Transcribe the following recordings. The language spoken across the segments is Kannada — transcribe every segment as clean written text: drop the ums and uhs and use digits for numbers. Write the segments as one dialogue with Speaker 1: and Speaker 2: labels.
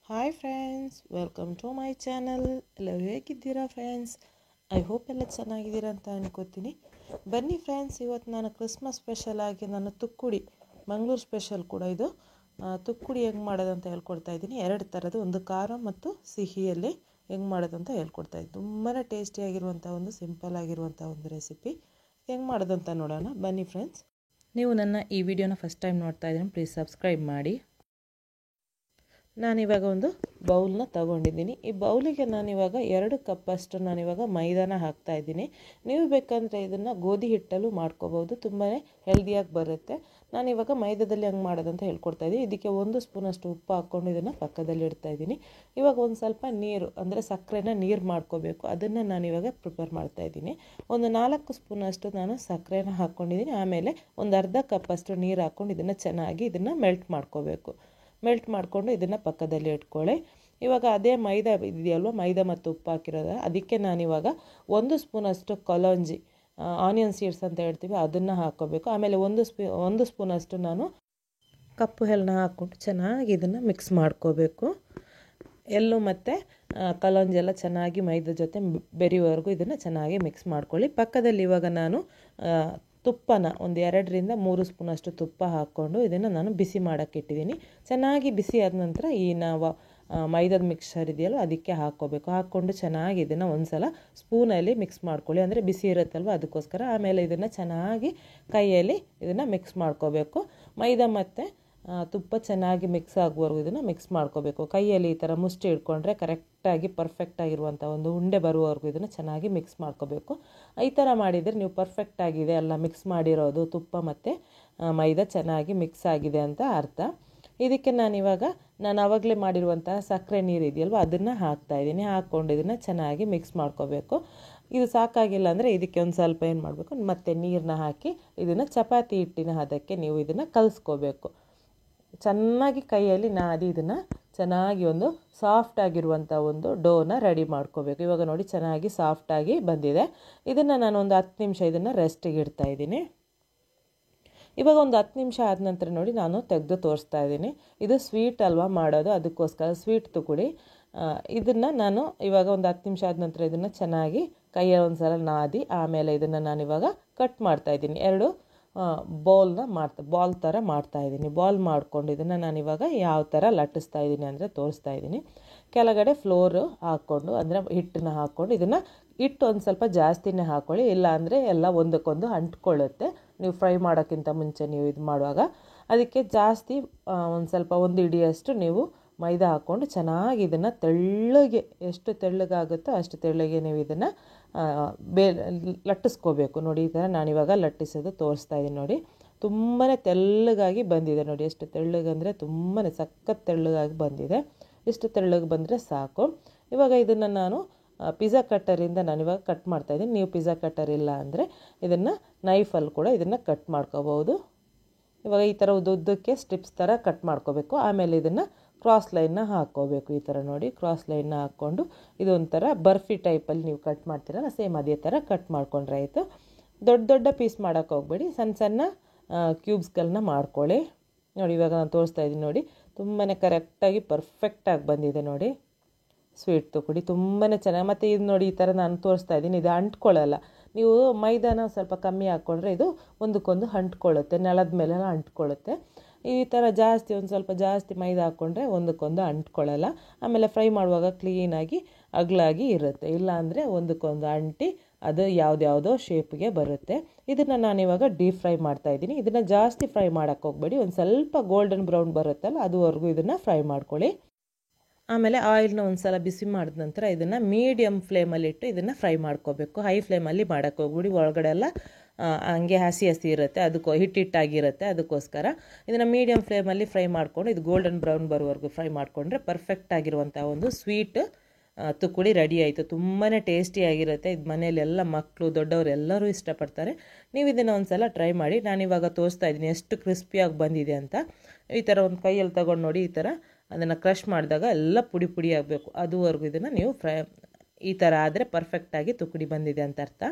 Speaker 1: Hi friends, welcome to my channel. ಎಲ್ಲರೂ ಹೇಗಿದ್ದೀರಾ ಫ್ರೆಂಡ್ಸ್? ಐ ಹೋಪ್ ಎಲ್ಲ ಚೆನ್ನಾಗಿದ್ದೀರಾ ಅಂತ ಅನ್ಕೋತೀನಿ. ಬನ್ನಿ ಫ್ರೆಂಡ್ಸ್, ಇವತ್ತು ನಾನು ಕ್ರಿಸ್ಮಸ್ ಸ್ಪೆಷಲ್ ಆಗಿ ನಾನು ತುಕ್ಕುಡಿ, ಮಂಗಳೂರು ಸ್ಪೆಷಲ್ ಕೂಡ ಇದು ತುಕ್ಕುಡಿ ಹೆಂಗೆ ಮಾಡೋದು ಅಂತ ಹೇಳ್ಕೊಡ್ತಾ ಇದ್ದೀನಿ. ಎರಡು ಥರದ್ದು, ಒಂದು ಖಾರ ಮತ್ತು ಸಿಹಿಯಲ್ಲಿ ಹೆಂಗೆ ಮಾಡೋದು ಅಂತ ಹೇಳ್ಕೊಡ್ತಾ ಇದ್ದೀನಿ. ತುಂಬಾ ಟೇಸ್ಟಿಯಾಗಿರುವಂಥ ಒಂದು ಸಿಂಪಲ್ ಆಗಿರುವಂಥ ಒಂದು ರೆಸಿಪಿ. ಹೆಂಗೆ ಮಾಡೋದು ಅಂತ ನೋಡೋಣ ಬನ್ನಿ ಫ್ರೆಂಡ್ಸ್. ನೀವು ನನ್ನ ಈ ವಿಡಿಯೋನ ಫಸ್ಟ್ ಟೈಮ್ ನೋಡ್ತಾ ಇದ್ದೀನಿ, ಪ್ಲೀಸ್ ಸಬ್ಸ್ಕ್ರೈಬ್ ಮಾಡಿ. ನಾನಿವಾಗ ಒಂದು ಬೌಲ್ನ ತಗೊಂಡಿದ್ದೀನಿ. ಈ ಬೌಲಿಗೆ ನಾನಿವಾಗ 2 ಕಪ್ಪಷ್ಟು ನಾನಿವಾಗ ಮೈದಾನ ಹಾಕ್ತಾಯಿದ್ದೀನಿ. ನೀವು ಬೇಕಂದರೆ ಇದನ್ನು ಗೋಧಿ ಹಿಟ್ಟಲ್ಲೂ ಮಾಡ್ಕೋಬೋದು, ತುಂಬಾ ಹೆಲ್ದಿಯಾಗಿ ಬರುತ್ತೆ. ನಾನಿವಾಗ ಮೈದಾದಲ್ಲಿ ಹೆಂಗೆ ಮಾಡೋದು ಅಂತ ಹೇಳ್ಕೊಡ್ತಾಯಿದ್ದೀನಿ. ಇದಕ್ಕೆ 1 ಸ್ಪೂನಷ್ಟು ಉಪ್ಪು ಹಾಕ್ಕೊಂಡು ಇದನ್ನು ಪಕ್ಕದಲ್ಲಿ ಇಡ್ತಾಯಿದ್ದೀನಿ. ಇವಾಗ ಒಂದು ಸ್ವಲ್ಪ ನೀರು ಅಂದರೆ ಸಕ್ಕರೆನ ನೀರು ಮಾಡ್ಕೋಬೇಕು, ಅದನ್ನು ನಾನಿವಾಗ ಪ್ರಿಪೇರ್ ಮಾಡ್ತಾಯಿದ್ದೀನಿ. ಒಂದು 4 ಸ್ಪೂನಷ್ಟು ನಾನು ಸಕ್ಕರೆನ ಹಾಕ್ಕೊಂಡಿದ್ದೀನಿ. ಆಮೇಲೆ ಒಂದು ಅರ್ಧ ಕಪ್ಪಷ್ಟು ನೀರು ಹಾಕ್ಕೊಂಡು ಇದನ್ನು ಚೆನ್ನಾಗಿ ಮೆಲ್ಟ್ ಮಾಡ್ಕೋಬೇಕು. ಮೆಲ್ಟ್ ಮಾಡಿಕೊಂಡು ಇದನ್ನು ಪಕ್ಕದಲ್ಲಿ ಇಟ್ಕೊಳ್ಳಿ. ಇವಾಗ ಅದೇ ಮೈದಾ ಇದೆಯಲ್ವ, ಮೈದಾ ಮತ್ತು ಉಪ್ಪು ಹಾಕಿರೋದು, ಅದಕ್ಕೆ ನಾನಿವಾಗ 1 ಸ್ಪೂನಷ್ಟು ಕಲೋಂಜಿ, ಆನಿಯನ್ ಸೀಡ್ಸ್ ಅಂತ ಹೇಳ್ತೀವಿ, ಅದನ್ನು ಹಾಕ್ಕೋಬೇಕು. ಆಮೇಲೆ 1 ಸ್ಪೂನಷ್ಟು ನಾನು ಕಪ್ಪು ಎಳ್ಳನ್ನ ಹಾಕ್ಕೊಂಡು ಚೆನ್ನಾಗಿ ಇದನ್ನು ಮಿಕ್ಸ್ ಮಾಡ್ಕೋಬೇಕು. ಎಳ್ಳು ಮತ್ತು ಕಲೋಂಜಿ ಎಲ್ಲ ಚೆನ್ನಾಗಿ ಮೈದಾ ಜೊತೆ ಬೆರೆಯುವವರೆಗೂ ಇದನ್ನು ಚೆನ್ನಾಗಿ ಮಿಕ್ಸ್ ಮಾಡ್ಕೊಳ್ಳಿ. ಪಕ್ಕದಲ್ಲಿ ಇವಾಗ ನಾನು ತುಪ್ಪನ ಒಂದು 2ರಿಂದ 3 ಸ್ಪೂನಷ್ಟು ತುಪ್ಪ ಹಾಕ್ಕೊಂಡು ಇದನ್ನು ನಾನು ಬಿಸಿ ಮಾಡೋಕ್ಕೆ ಇಟ್ಟಿದ್ದೀನಿ. ಚೆನ್ನಾಗಿ ಬಿಸಿ ಆದ ನಂತರ ಈ ನಾವು ಮೈದಾದ ಮಿಕ್ಸ್ಚರ್ ಇದೆಯಲ್ಲ ಅದಕ್ಕೆ ಹಾಕ್ಕೋಬೇಕು. ಹಾಕ್ಕೊಂಡು ಚೆನ್ನಾಗಿ ಇದನ್ನು ಒಂದು ಸಲ ಸ್ಪೂನಲ್ಲಿ ಮಿಕ್ಸ್ ಮಾಡ್ಕೊಳ್ಳಿ, ಅಂದರೆ ಬಿಸಿ ಇರುತ್ತಲ್ವ ಅದಕ್ಕೋಸ್ಕರ. ಆಮೇಲೆ ಇದನ್ನು ಚೆನ್ನಾಗಿ ಕೈಯಲ್ಲಿ ಇದನ್ನು ಮಿಕ್ಸ್ ಮಾಡ್ಕೋಬೇಕು. ಮೈದಾ ಮತ್ತು ತುಪ್ಪ ಚೆನ್ನಾಗಿ ಮಿಕ್ಸ್ ಆಗುವವರೆಗೂ ಇದನ್ನು ಮಿಕ್ಸ್ ಮಾಡ್ಕೋಬೇಕು. ಕೈಯಲ್ಲಿ ಈ ಥರ ಮುಷ್ಟಿ ಇಟ್ಕೊಂಡ್ರೆ ಕರೆಕ್ಟಾಗಿ ಪರ್ಫೆಕ್ಟಾಗಿರುವಂಥ ಒಂದು ಉಂಡೆ ಬರುವವರೆಗೂ ಇದನ್ನು ಚೆನ್ನಾಗಿ ಮಿಕ್ಸ್ ಮಾಡ್ಕೋಬೇಕು. ಈ ಥರ ಮಾಡಿದರೆ ನೀವು ಪರ್ಫೆಕ್ಟಾಗಿದೆ ಎಲ್ಲ ಮಿಕ್ಸ್ ಮಾಡಿರೋದು, ತುಪ್ಪ ಮತ್ತು ಮೈದಾ ಚೆನ್ನಾಗಿ ಮಿಕ್ಸ್ ಆಗಿದೆ ಅಂತ ಅರ್ಥ. ಇದಕ್ಕೆ ನಾನು ಆವಾಗಲೇ ಮಾಡಿರುವಂತಹ ಸಕ್ಕರೆ ನೀರು ಇದೆಯಲ್ವ ಅದನ್ನು ಹಾಕ್ತಾಯಿದ್ದೀನಿ. ಹಾಕ್ಕೊಂಡು ಇದನ್ನು ಚೆನ್ನಾಗಿ ಮಿಕ್ಸ್ ಮಾಡ್ಕೋಬೇಕು. ಇದು ಸಾಕಾಗಿಲ್ಲ ಅಂದರೆ ಇದಕ್ಕೆ ಒಂದು ಸ್ವಲ್ಪ ಏನು ಮಾಡಬೇಕು, ಮತ್ತು ನೀರನ್ನ ಹಾಕಿ ಇದನ್ನು ಚಪಾತಿ ಹಿಟ್ಟಿನ ಹದಕ್ಕೆ ನೀವು ಇದನ್ನು ಕಲಿಸ್ಕೋಬೇಕು. ಚೆನ್ನಾಗಿ ಕೈಯಲ್ಲಿ ನಾದಿ ಇದನ್ನು ಚೆನ್ನಾಗಿ ಒಂದು ಸಾಫ್ಟಾಗಿರುವಂಥ ಒಂದು ಡೋನ ರೆಡಿ ಮಾಡ್ಕೋಬೇಕು. ಇವಾಗ ನೋಡಿ ಚೆನ್ನಾಗಿ ಸಾಫ್ಟಾಗಿ ಬಂದಿದೆ. ಇದನ್ನು ನಾನು ಒಂದು 10 ನಿಮಿಷ ಇದನ್ನು ರೆಸ್ಟಿಗೆ ಇಡ್ತಾಯಿದ್ದೀನಿ. ಇವಾಗ ಒಂದು 10 ನಿಮಿಷ ಆದ ನಂತರ ನೋಡಿ ನಾನು ತೆಗೆದು ತೋರಿಸ್ತಾ ಇದ್ದೀನಿ. ಇದು ಸ್ವೀಟ್ ಅಲ್ವಾ ಮಾಡೋದು, ಅದಕ್ಕೋಸ್ಕರ ಸ್ವೀಟ್ ತುಕುಡಿ. ಇದನ್ನು ನಾನು ಇವಾಗ ಒಂದು 10 ನಿಮಿಷ ಆದ ನಂತರ ಇದನ್ನು ಚೆನ್ನಾಗಿ ಕೈಯಲ್ಲಿ ಒಂದು ಸಲ ನಾದಿ ಆಮೇಲೆ ಇದನ್ನು ನಾನಿವಾಗ ಕಟ್ ಮಾಡ್ತಾಯಿದ್ದೀನಿ. 2 ಬಾಲ್ ಥರ ಮಾಡ್ತಾಯಿದ್ದೀನಿ. ಬಾಲ್ ಮಾಡ್ಕೊಂಡು ಇದನ್ನು ನಾನಿವಾಗ ಯಾವ ಥರ ಲಟ್ಟಿಸ್ತಾ ಇದ್ದೀನಿ ಅಂದರೆ ತೋರಿಸ್ತಾ ಇದ್ದೀನಿ. ಕೆಳಗಡೆ ಫ್ಲೋರು ಹಾಕ್ಕೊಂಡು ಅಂದರೆ ಹಿಟ್ಟನ್ನ ಹಾಕ್ಕೊಂಡು ಇದನ್ನು ಹಿಟ್ಟು ಒಂದು ಸ್ವಲ್ಪ ಜಾಸ್ತಿನೇ ಹಾಕ್ಕೊಳ್ಳಿ, ಇಲ್ಲ ಅಂದರೆ ಎಲ್ಲ ಒಂದಕ್ಕೊಂದು ಅಂಟ್ಕೊಳ್ಳುತ್ತೆ. ನೀವು ಫ್ರೈ ಮಾಡೋಕ್ಕಿಂತ ಮುಂಚೆ ನೀವು ಇದು ಮಾಡುವಾಗ ಅದಕ್ಕೆ ಜಾಸ್ತಿ ಒಂದು ಸ್ವಲ್ಪ 1 ಹಿಡಿಯಷ್ಟು ನೀವು ಮೈದಾ ಹಾಕ್ಕೊಂಡು ಚೆನ್ನಾಗಿ ಇದನ್ನು ತೆಳ್ಳಗೆ, ಎಷ್ಟು ತೆಳ್ಳಗಾಗುತ್ತೋ ಅಷ್ಟು ತೆಳ್ಳಗೆ ನೀವು ಇದನ್ನು ಲಟ್ಟಿಸ್ಕೋಬೇಕು. ನೋಡಿ ಈ ಥರ ನಾನಿವಾಗ ಲಟ್ಟಿಸೋದು ತೋರಿಸ್ತಾ ಇದ್ದೀನಿ. ನೋಡಿ ತುಂಬಾ ತೆಳ್ಳಗಾಗಿ ಬಂದಿದೆ. ನೋಡಿ ಎಷ್ಟು ತೆಳ್ಳಗಂದರೆ ತುಂಬಾ ಸಖತ್ ತೆಳ್ಳಗಾಗಿ ಬಂದಿದೆ. ಇಷ್ಟು ತೆಳ್ಳಗೆ ಬಂದರೆ ಸಾಕು. ಇವಾಗ ಇದನ್ನು ನಾನು ಪಿಜ್ಜಾ ಕಟ್ಟರಿಂದ ನಾನಿವಾಗ ಕಟ್ ಮಾಡ್ತಾಯಿದ್ದೀನಿ. ನೀವು ಪಿಜ್ಜಾ ಕಟ್ಟರ್ ಇಲ್ಲ ಅಂದರೆ ಇದನ್ನು ನೈಫಲ್ಲಿ ಕೂಡ ಇದನ್ನು ಕಟ್ ಮಾಡ್ಕೋಬೋದು. ಇವಾಗ ಈ ಥರ ಉದ್ದಕ್ಕೆ ಸ್ಟ್ರಿಪ್ಸ್ ಥರ ಕಟ್ ಮಾಡ್ಕೋಬೇಕು. ಆಮೇಲೆ ಇದನ್ನು ಕ್ರಾಸ್ ಲೈನ್ನ ಹಾಕ್ಕೋಬೇಕು. ಈ ಥರ ನೋಡಿ ಕ್ರಾಸ್ ಲೈನ್ನ ಹಾಕ್ಕೊಂಡು ಇದೊಂಥರ ಬರ್ಫಿ ಟೈಪಲ್ಲಿ ನೀವು ಕಟ್ ಮಾಡ್ತೀರಲ್ಲ, ಸೇಮ್ ಅದೇ ಥರ ಕಟ್ ಮಾಡ್ಕೊಂಡ್ರೆ ಆಯಿತು. ದೊಡ್ಡ ಪೀಸ್ ಮಾಡೋಕ್ಕೆ ಹೋಗ್ಬೇಡಿ, ಸಣ್ಣ ಕ್ಯೂಬ್ಸ್ಗಳನ್ನ ಮಾಡ್ಕೊಳ್ಳಿ. ನೋಡಿ ಇವಾಗ ನಾನು ತೋರಿಸ್ತಾ ಇದ್ದೀನಿ. ನೋಡಿ ತುಂಬಾ ಕರೆಕ್ಟಾಗಿ ಪರ್ಫೆಕ್ಟಾಗಿ ಬಂದಿದೆ. ನೋಡಿ ಸ್ವೀಟ್ ತುಕುಡಿ ತುಂಬಾ ಚೆನ್ನಾಗಿ. ಮತ್ತು ಇದು ನೋಡಿ ಈ ಥರ ನಾನು ತೋರಿಸ್ತಾ ಇದ್ದೀನಿ, ಇದು ಅಂಟ್ಕೊಳ್ಳಲ್ಲ. ನೀವು ಮೈದಾನ ಸ್ವಲ್ಪ ಕಮ್ಮಿ ಹಾಕ್ಕೊಂಡ್ರೆ ಇದು ಒಂದಕ್ಕೊಂದು ಅಂಟ್ಕೊಳ್ಳುತ್ತೆ, ನೆಲದ ಮೇಲೆಲ್ಲ ಅಂಟ್ಕೊಳ್ಳುತ್ತೆ. ಈ ಥರ ಒಂದು ಸ್ವಲ್ಪ ಜಾಸ್ತಿ ಮೈದಾ ಹಾಕ್ಕೊಂಡ್ರೆ ಒಂದಕ್ಕೊಂದು ಅಂಟ್ಕೊಳ್ಳಲ್ಲ. ಆಮೇಲೆ ಫ್ರೈ ಮಾಡುವಾಗ ಕ್ಲೀನಾಗಿ ಅಗಲಾಗಿ ಇರುತ್ತೆ, ಇಲ್ಲ ಅಂದರೆ ಒಂದಕ್ಕೊಂದು ಅಂಟಿ ಅದು ಯಾವುದ್ಯಾವುದೋ ಶೇಪ್ಗೆ ಬರುತ್ತೆ. ಇದನ್ನು ನಾನಿವಾಗ ಡೀಪ್ ಫ್ರೈ ಮಾಡ್ತಾಯಿದ್ದೀನಿ. ಇದನ್ನು ಜಾಸ್ತಿ ಫ್ರೈ ಮಾಡೋಕ್ಕೆ ಹೋಗಬೇಡಿ, ಒಂದು ಸ್ವಲ್ಪ ಗೋಲ್ಡನ್ ಬ್ರೌನ್ ಬರುತ್ತಲ್ಲ ಅದುವರೆಗೂ ಇದನ್ನು ಫ್ರೈ ಮಾಡ್ಕೊಳ್ಳಿ. ಆಮೇಲೆ ಆಯಿಲ್ನ ಒಂದು ಸಲ ಬಿಸಿ ಮಾಡಿದ ನಂತರ ಇದನ್ನು ಮೀಡಿಯಮ್ ಫ್ಲೇಮಲ್ಲಿಟ್ಟು ಇದನ್ನು ಫ್ರೈ ಮಾಡ್ಕೋಬೇಕು. ಹೈ ಫ್ಲೇಮಲ್ಲಿ ಮಾಡೋಕ್ಕೆ ಹೋಗ್ಬಿಡಿ, ಒಳಗಡೆ ಎಲ್ಲ ಹಂಗೆ ಹಸಿ ಇರುತ್ತೆ, ಹಿಟ್ಟಿಟ್ಟಾಗಿರುತ್ತೆ. ಅದಕ್ಕೋಸ್ಕರ ಇದನ್ನು ಮೀಡಿಯಮ್ ಫ್ಲೇಮಲ್ಲಿ ಫ್ರೈ ಮಾಡ್ಕೊಂಡು ಇದು ಗೋಲ್ಡನ್ ಬ್ರೌನ್ ಬರುವವರೆಗೂ ಫ್ರೈ ಮಾಡಿಕೊಂಡ್ರೆ ಪರ್ಫೆಕ್ಟಾಗಿರುವಂಥ ಒಂದು ಸ್ವೀಟ್ ತುಕುಡಿ ರೆಡಿ ಆಯಿತು. ತುಂಬಾ ಟೇಸ್ಟಿಯಾಗಿರುತ್ತೆ. ಇದು ಮನೇಲಿ ಎಲ್ಲ ಮಕ್ಕಳು ದೊಡ್ಡವರು ಎಲ್ಲರೂ ಇಷ್ಟಪಡ್ತಾರೆ. ನೀವು ಇದನ್ನು ಒಂದು ಸಲ ಟ್ರೈ ಮಾಡಿ. ನಾನಿವಾಗ ತೋರಿಸ್ತಾ ಇದ್ದೀನಿ ಎಷ್ಟು ಕ್ರಿಸ್ಪಿಯಾಗಿ ಬಂದಿದೆ ಅಂತ. ಈ ಥರ ಒಂದು ಕೈಯಲ್ಲಿ ತಗೊಂಡು ನೋಡಿ, ಈ ಥರ ಅದನ್ನು ಕ್ರಷ್ ಮಾಡಿದಾಗ ಎಲ್ಲ ಪುಡಿ ಆಗಬೇಕು, ಅದುವರೆಗೂ ಇದನ್ನು ನೀವು ಈ ಥರ ಆದರೆ ಪರ್ಫೆಕ್ಟಾಗಿ ತುಕುಡಿ ಬಂದಿದೆ ಅಂತ ಅರ್ಥ.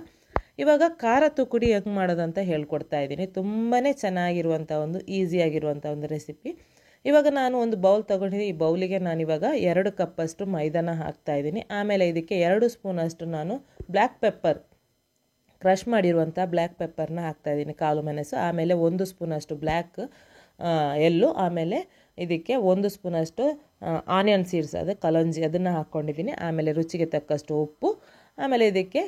Speaker 1: ಇವಾಗ ಖಾರ ತುಕುಡಿ ಹೆಂಗೆ ಮಾಡೋದು ಅಂತ ಹೇಳ್ಕೊಡ್ತಾ ಇದ್ದೀನಿ. ತುಂಬಾ ಚೆನ್ನಾಗಿರುವಂಥ ಒಂದು ಈಸಿಯಾಗಿರುವಂಥ ಒಂದು ರೆಸಿಪಿ. ಇವಾಗ ನಾನು ಒಂದು ಬೌಲ್ ತೊಗೊಂಡಿದ್ದೀನಿ. ಈ ಬೌಲಿಗೆ ನಾನಿವಾಗ 2 ಕಪ್ಪಷ್ಟು ಮೈದಾನ ಹಾಕ್ತಾಯಿದ್ದೀನಿ. ಆಮೇಲೆ ಇದಕ್ಕೆ 2 ಸ್ಪೂನಷ್ಟು ನಾನು ಬ್ಲ್ಯಾಕ್ ಪೆಪ್ಪರ್, ಕ್ರಷ್ ಮಾಡಿರುವಂಥ ಬ್ಲ್ಯಾಕ್ ಪೆಪ್ಪರ್ನ ಹಾಕ್ತಾಯಿದ್ದೀನಿ, ಕಾಳು ಮೆಣಸು. ಆಮೇಲೆ 1 ಸ್ಪೂನಷ್ಟು ಬ್ಲ್ಯಾಕ್ ಎಲ್ಲು. ಆಮೇಲೆ ಇದಕ್ಕೆ 1 ಸ್ಪೂನಷ್ಟು ಆನಿಯನ್ ಸೀಡ್ಸ್, ಅದು ಕಲಂಜಿ, ಅದನ್ನು ಹಾಕ್ಕೊಂಡಿದ್ದೀನಿ. ಆಮೇಲೆ ರುಚಿಗೆ ತಕ್ಕಷ್ಟು ಉಪ್ಪು. ಆಮೇಲೆ ಇದಕ್ಕೆ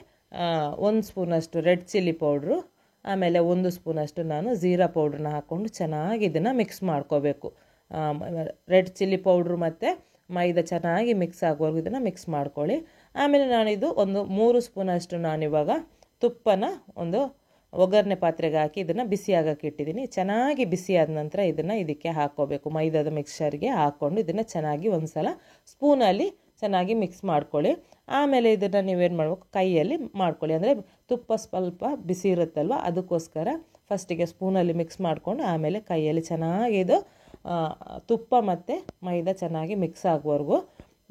Speaker 1: 1 ಸ್ಪೂನಷ್ಟು ರೆಡ್ ಚಿಲ್ಲಿ ಪೌಡ್ರು. ಆಮೇಲೆ 1 ಸ್ಪೂನಷ್ಟು ನಾನು ಜೀರಾ ಪೌಡ್ರನ್ನ ಹಾಕ್ಕೊಂಡು ಚೆನ್ನಾಗಿ ಇದನ್ನು ಮಿಕ್ಸ್ ಮಾಡ್ಕೋಬೇಕು. ರೆಡ್ ಚಿಲ್ಲಿ ಪೌಡ್ರು ಮತ್ತು ಮೈದಾ ಚೆನ್ನಾಗಿ ಮಿಕ್ಸ್ ಆಗೋವರೆಗೂ ಇದನ್ನು ಮಿಕ್ಸ್ ಮಾಡ್ಕೊಳ್ಳಿ. ಆಮೇಲೆ ನಾನಿದು ಒಂದು 3 ಸ್ಪೂನಷ್ಟು ನಾನಿವಾಗ ತುಪ್ಪನ ಒಂದು ಒಗ್ಗರಣೆ ಪಾತ್ರೆಗೆ ಹಾಕಿ ಇದನ್ನು ಬಿಸಿ ಆಗೋಕ್ಕೆ ಇಟ್ಟಿದ್ದೀನಿ. ಚೆನ್ನಾಗಿ ಬಿಸಿ ಆದ ನಂತರ ಇದನ್ನು ಇದಕ್ಕೆ ಹಾಕ್ಕೋಬೇಕು. ಮೈದಾದ ಮಿಕ್ಸ್ಚರ್ಗೆ ಹಾಕ್ಕೊಂಡು ಇದನ್ನು ಚೆನ್ನಾಗಿ ಒಂದು ಸಲ ಸ್ಪೂನಲ್ಲಿ ಚೆನ್ನಾಗಿ ಮಿಕ್ಸ್ ಮಾಡ್ಕೊಳ್ಳಿ. ಆಮೇಲೆ ಇದನ್ನು ನೀವೇನು ಮಾಡಬೇಕು, ಕೈಯಲ್ಲಿ ಮಾಡ್ಕೊಳ್ಳಿ. ಅಂದರೆ ತುಪ್ಪ ಸ್ವಲ್ಪ ಬಿಸಿ ಇರುತ್ತಲ್ವ, ಅದಕ್ಕೋಸ್ಕರ ಫಸ್ಟಿಗೆ ಸ್ಪೂನಲ್ಲಿ ಮಿಕ್ಸ್ ಮಾಡಿಕೊಂಡು ಆಮೇಲೆ ಕೈಯಲ್ಲಿ ಚೆನ್ನಾಗಿ ಇದು ತುಪ್ಪ ಮತ್ತು ಮೈದಾ ಚೆನ್ನಾಗಿ ಮಿಕ್ಸ್ ಆಗುವವರೆಗೂ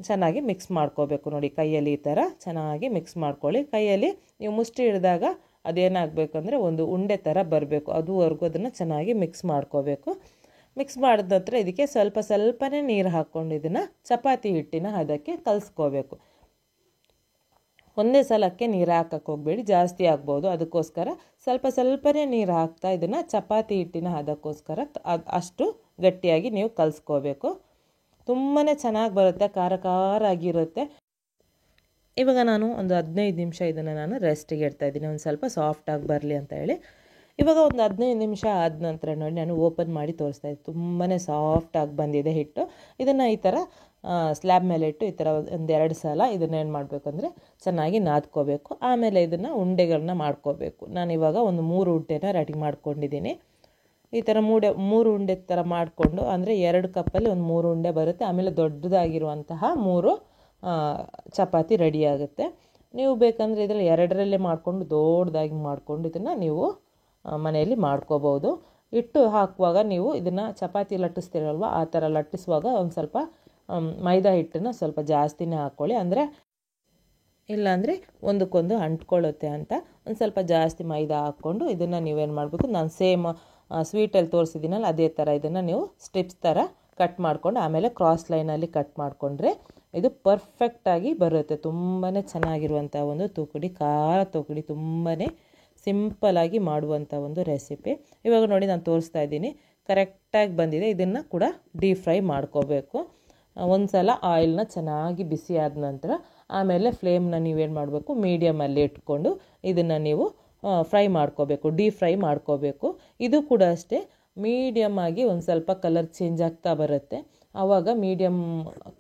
Speaker 1: ಚೆನ್ನಾಗಿ ಮಿಕ್ಸ್ ಮಾಡ್ಕೋಬೇಕು. ನೋಡಿ, ಕೈಯಲ್ಲಿ ಈ ಥರ ಚೆನ್ನಾಗಿ ಮಿಕ್ಸ್ ಮಾಡ್ಕೊಳ್ಳಿ. ಕೈಯಲ್ಲಿ ನೀವು ಮುಷ್ಟಿ ಹಿಡಿದಾಗ ಅದೇನಾಗಬೇಕು ಅಂದರೆ ಒಂದು ಉಂಡೆ ಥರ ಬರಬೇಕು, ಅದುವರೆಗೂ ಅದನ್ನು ಚೆನ್ನಾಗಿ ಮಿಕ್ಸ್ ಮಾಡ್ಕೋಬೇಕು. ಮಿಕ್ಸ್ ಮಾಡಿದ ನಂತರ ಇದಕ್ಕೆ ಸ್ವಲ್ಪ ಸ್ವಲ್ಪನೇ ನೀರು ಹಾಕ್ಕೊಂಡು ಇದನ್ನು ಚಪಾತಿ ಹಿಟ್ಟಿನ ಹದಕ್ಕೆ ಕಲಿಸ್ಕೋಬೇಕು. ಒಂದೇ ಸಲಕ್ಕೆ ನೀರು ಹಾಕಕ್ಕೆ ಹೋಗಬೇಡಿ, ಜಾಸ್ತಿ ಆಗ್ಬೋದು. ಅದಕ್ಕೋಸ್ಕರ ಸ್ವಲ್ಪ ಸ್ವಲ್ಪನೇ ನೀರು ಹಾಕ್ತಾ ಇದನ್ನು ಚಪಾತಿ ಹಿಟ್ಟಿನ ಹದಕ್ಕೋಸ್ಕರ ಅಷ್ಟು ಗಟ್ಟಿಯಾಗಿ ನೀವು ಕಲಿಸ್ಕೋಬೇಕು. ತುಂಬಾ ಚೆನ್ನಾಗಿ ಬರುತ್ತೆ, ಖಾರ ಖಾರ ಆಗಿರುತ್ತೆ. ಇವಾಗ ನಾನು ಒಂದು 15 ನಿಮಿಷ ಇದನ್ನು ನಾನು ರೆಸ್ಟಿಗೆ ಇಡ್ತಾಯಿದ್ದೀನಿ, ಒಂದು ಸ್ವಲ್ಪ ಸಾಫ್ಟಾಗಿ ಬರಲಿ ಅಂತ ಹೇಳಿ. ಇವಾಗ ಒಂದು 15 ನಿಮಿಷ ಆದ ನಂತರ ನೋಡಿ ನಾನು ಓಪನ್ ಮಾಡಿ ತೋರಿಸ್ತಾಯಿದ್ದೆ. ತುಂಬಾ ಸಾಫ್ಟಾಗಿ ಬಂದಿದೆ ಹಿಟ್ಟು. ಇದನ್ನು ಈ ಥರ ಸ್ಲ್ಯಾಬ್ ಮೇಲೆ ಇಟ್ಟು ಈ ಥರ 1-2 ಸಲ ಇದನ್ನು ಏನು ಮಾಡಬೇಕು ಅಂದರೆ ಚೆನ್ನಾಗಿ ನಾದ್ಕೋಬೇಕು. ಆಮೇಲೆ ಇದನ್ನು ಉಂಡೆಗಳನ್ನ ಮಾಡ್ಕೋಬೇಕು. ನಾನಿವಾಗ ಒಂದು 3 ಉಂಡೆನ ರೆಡಿ ಮಾಡ್ಕೊಂಡಿದ್ದೀನಿ. ಈ ಥರ 3 ಉಂಡೆ ಥರ ಮಾಡಿಕೊಂಡು, ಅಂದರೆ 2 ಕಪ್ಪಲ್ಲಿ ಒಂದು 3 ಉಂಡೆ ಬರುತ್ತೆ. ಆಮೇಲೆ ದೊಡ್ಡದಾಗಿರುವಂತಹ 3 ಚಪಾತಿ ರೆಡಿ ಆಗುತ್ತೆ. ನೀವು ಬೇಕಂದರೆ ಇದರಲ್ಲಿ 2ರಲ್ಲೇ ಮಾಡಿಕೊಂಡು ದೊಡ್ಡದಾಗಿ ಮಾಡಿಕೊಂಡು ಇದನ್ನು ನೀವು ಮನೆಯಲ್ಲಿ ಮಾಡ್ಕೋಬೋದು. ಹಿಟ್ಟು ಹಾಕುವಾಗ ನೀವು ಇದನ್ನು ಚಪಾತಿ ಲಟ್ಟಿಸ್ತೀರಲ್ವ, ಆ ಥರ ಲಟ್ಟಿಸುವಾಗ ಒಂದು ಸ್ವಲ್ಪ ಮೈದಾ ಹಿಟ್ಟನ್ನು ಸ್ವಲ್ಪ ಜಾಸ್ತಿನೇ ಹಾಕ್ಕೊಳ್ಳಿ. ಅಂದರೆ ಇಲ್ಲಾಂದರೆ ಒಂದಕ್ಕೊಂದು ಅಂಟ್ಕೊಳ್ಳುತ್ತೆ ಅಂತ ಒಂದು ಸ್ವಲ್ಪ ಜಾಸ್ತಿ ಮೈದಾ ಹಾಕ್ಕೊಂಡು ಇದನ್ನು ನೀವೇನು ಮಾಡಬೇಕು, ನಾನು ಸೇಮ್ ಸ್ವೀಟಲ್ಲಿ ತೋರಿಸಿದ್ದೀನಲ್ಲ ಅದೇ ಥರ ಇದನ್ನು ನೀವು ಸ್ಟ್ರಿಪ್ಸ್ ಥರ ಕಟ್ ಮಾಡ್ಕೊಂಡು ಆಮೇಲೆ ಕ್ರಾಸ್ ಲೈನಲ್ಲಿ ಕಟ್ ಮಾಡಿಕೊಂಡ್ರೆ ಇದು ಪರ್ಫೆಕ್ಟಾಗಿ ಬರುತ್ತೆ. ತುಂಬಾ ಚೆನ್ನಾಗಿರುವಂಥ ಒಂದು ತುಕಡಿ, ಖಾರ ತುಕಡಿ, ತುಂಬಾ ಸಿಂಪಲಾಗಿ ಮಾಡುವಂಥ ಒಂದು ರೆಸಿಪಿ. ಇವಾಗ ನೋಡಿ ನಾನು ತೋರಿಸ್ತಾ ಇದ್ದೀನಿ, ಕರೆಕ್ಟಾಗಿ ಬಂದಿದೆ. ಇದನ್ನು ಕೂಡ ಡೀಪ್ ಫ್ರೈ ಮಾಡ್ಕೋಬೇಕು. ಒಂದು ಸಲ ಆಯಿಲ್ನ ಚೆನ್ನಾಗಿ ಬಿಸಿ ಆದ ನಂತರ ಆಮೇಲೆ ಫ್ಲೇಮ್ನ ನೀವೇನು ಮಾಡಬೇಕು, ಮೀಡಿಯಮಲ್ಲಿ ಇಟ್ಕೊಂಡು ಇದನ್ನು ನೀವು ಫ್ರೈ ಮಾಡ್ಕೋಬೇಕು, ಡೀಪ್ ಫ್ರೈ ಮಾಡ್ಕೋಬೇಕು. ಇದು ಕೂಡ ಅಷ್ಟೇ, ಮೀಡಿಯಮ್ ಆಗಿ ಒಂದು ಸ್ವಲ್ಪ ಕಲರ್ ಚೇಂಜ್ ಆಗ್ತಾ ಬರುತ್ತೆ. ಆವಾಗ ಮೀಡಿಯಮ್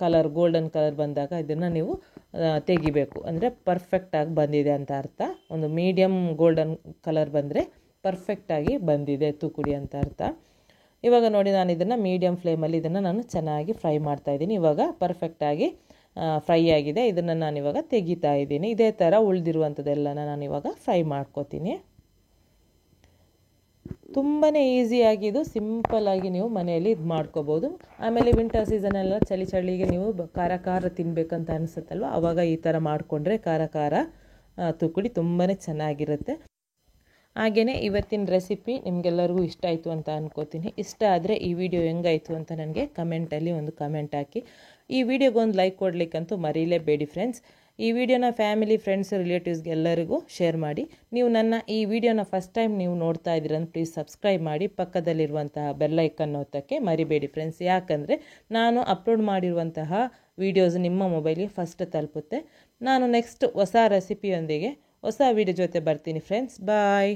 Speaker 1: ಕಲರ್, ಗೋಲ್ಡನ್ ಕಲರ್ ಬಂದಾಗ ಇದನ್ನು ನೀವು ತೆಗಿಬೇಕು. ಅಂದರೆ ಪರ್ಫೆಕ್ಟಾಗಿ ಬಂದಿದೆ ಅಂತ ಅರ್ಥ. ಒಂದು ಮೀಡಿಯಮ್ ಗೋಲ್ಡನ್ ಕಲರ್ ಬಂದರೆ ಪರ್ಫೆಕ್ಟಾಗಿ ಬಂದಿದೆ ತುಕಡಿ ಅಂತ ಅರ್ಥ. ಇವಾಗ ನೋಡಿ ನಾನು ಇದನ್ನು ಮೀಡಿಯಮ್ ಫ್ಲೇಮಲ್ಲಿ ಇದನ್ನು ನಾನು ಚೆನ್ನಾಗಿ ಫ್ರೈ ಮಾಡ್ತಾಯಿದ್ದೀನಿ. ಇವಾಗ ಪರ್ಫೆಕ್ಟಾಗಿ ಫ್ರೈ ಆಗಿದೆ. ಇದನ್ನು ನಾನಿವಾಗ ತೆಗಿತಾ ಇದ್ದೀನಿ. ಇದೇ ಥರ ಉಳಿದಿರುವಂಥದ್ದೆಲ್ಲನ ನಾನಿವಾಗ ಫ್ರೈ ಮಾಡ್ಕೋತೀನಿ. ತುಂಬಾ ಈಸಿಯಾಗಿ ಇದು ಸಿಂಪಲ್ಲಾಗಿ ನೀವು ಮನೆಯಲ್ಲಿ ಇದು ಮಾಡ್ಕೋಬೋದು. ಆಮೇಲೆ ವಿಂಟರ್ ಸೀಸನೆಲ್ಲ ಚಳಿಗೆ ನೀವು ಖಾರ ತಿನ್ನಬೇಕಂತ ಅನಿಸುತ್ತಲ್ವ, ಆವಾಗ ಈ ಥರ ಮಾಡಿಕೊಂಡ್ರೆ ಖಾರ ತುಕಡಿ ತುಂಬಾ ಚೆನ್ನಾಗಿರುತ್ತೆ. ಹಾಗೆಯೇ ಇವತ್ತಿನ ರೆಸಿಪಿ ನಿಮಗೆಲ್ಲರಿಗೂ ಇಷ್ಟ ಆಯಿತು ಅಂತ ಅನ್ಕೋತೀನಿ. ಇಷ್ಟ ಆದರೆ ಈ ವಿಡಿಯೋ ಹೆಂಗಾಯಿತು ಅಂತ ನನಗೆ ಕಮೆಂಟಲ್ಲಿ ಒಂದು ಕಮೆಂಟ್ ಹಾಕಿ. ಈ ವಿಡಿಯೋಗೊಂದು ಲೈಕ್ ಕೊಡಲಿಕ್ಕಂತೂ ಮರೀಲೇಬೇಡಿ ಫ್ರೆಂಡ್ಸ್. ಈ ವಿಡಿಯೋನ ಫ್ಯಾಮಿಲಿ, ಫ್ರೆಂಡ್ಸ್, ರಿಲೇಟಿವ್ಸ್ಗೆ ಎಲ್ಲರಿಗೂ ಶೇರ್ ಮಾಡಿ. ನೀವು ನನ್ನ ಈ ವಿಡಿಯೋನ ಫಸ್ಟ್ ಟೈಮ್ ನೀವು ನೋಡ್ತಾ ಇದ್ದೀರಂತ ಪ್ಲೀಸ್ ಸಬ್ಸ್ಕ್ರೈಬ್ ಮಾಡಿ. ಪಕ್ಕದಲ್ಲಿರುವಂತಹ ಬೆಲ್ ಐಕನ್ ಒತ್ತಕ್ಕೆ ಮರಿಬೇಡಿ ಫ್ರೆಂಡ್ಸ್. ಯಾಕಂದರೆ ನಾನು ಅಪ್ಲೋಡ್ ಮಾಡಿರುವಂತಹ ವಿಡಿಯೋಸ್ ನಿಮ್ಮ ಮೊಬೈಲಿಗೆ ಫಸ್ಟ್ ತಲುಪುತ್ತೆ. ನಾನು ನೆಕ್ಸ್ಟ್ ಹೊಸ ರೆಸಿಪಿಯೊಂದಿಗೆ ಹೊಸ ವಿಡಿಯೋ ಜೊತೆ ಬರ್ತೀನಿ ಫ್ರೆಂಡ್ಸ್. ಬಾಯ್.